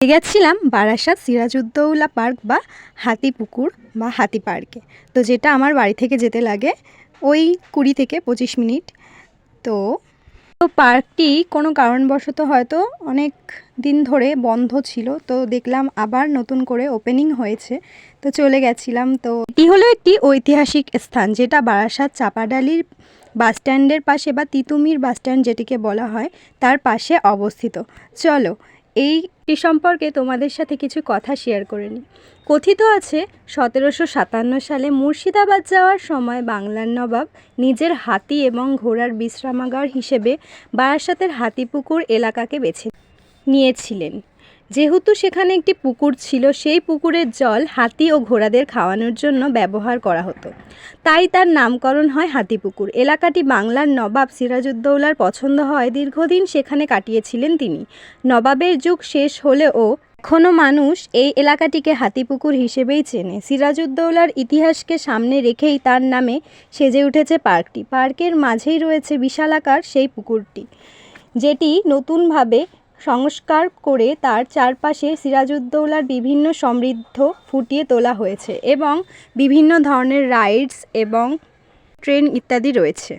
গেছিলাম বারাসাত সিরাজউদ্দৌলা পার্ক বা হাতিপুকুর বা হাতি পার্কে। তো যেটা আমার বাড়ি থেকে যেতে লাগে ওই 20 থেকে 25 মিনিট। তো পার্কটি কোনো কারণবশত হয়তো অনেক দিন ধরে বন্ধ ছিল, তো দেখলাম আবার নতুন করে ওপেনিং হয়েছে, তো চলে গেছিলাম। তো এটি হলো একটি ঐতিহাসিক স্থান যেটা বারাসাত চাপাডালির বাসস্ট্যান্ডের পাশে বা তিতুমির বাসস্ট্যান্ড যেটিকে বলা হয় তার পাশে অবস্থিত। চলো এইটি সম্পর্কে তোমাদের সাথে কিছু কথা শেয়ার করে নিই। কথিত আছে 1757 সালে মুর্শিদাবাদ যাওয়ার সময় বাংলার নবাব নিজের হাতি এবং ঘোড়ার বিশ্রামাগার হিসেবে বারাসাতের হাতিপুকুর এলাকাকে বেছে নিয়েছিলেন। যেহেতু সেখানে একটি পুকুর ছিল, সেই পুকুরের জল হাতি ও ঘোড়াদের খাওয়ানোর জন্য ব্যবহার করা হতো, তাই তার নামকরণ হয় হাতিপুকুর। এলাকাটি বাংলার নবাব সিরাজউদ্দৌলার পছন্দ হয় দীর্ঘদিন সেখানে কাটিয়েছিলেন তিনি। নবাবের যুগ শেষ হলেও এখনও মানুষ এই এলাকাটিকে হাতিপুকুর হিসেবেই চেনে। সিরাজউদ্দৌলার ইতিহাসকে সামনে রেখেই তার নামে সেজে উঠেছে পার্কটি। পার্কের মাঝেই রয়েছে বিশালাকার সেই পুকুরটি, যেটি নতুনভাবে সংস্কার করে তার চারপাশে সিরাজউদ্দৌলার বিভিন্ন সমৃদ্ধ ফুটিয়ে তোলা হয়েছে এবং বিভিন্ন ধরনের রাইডস এবং ট্রেন ইত্যাদি রয়েছে।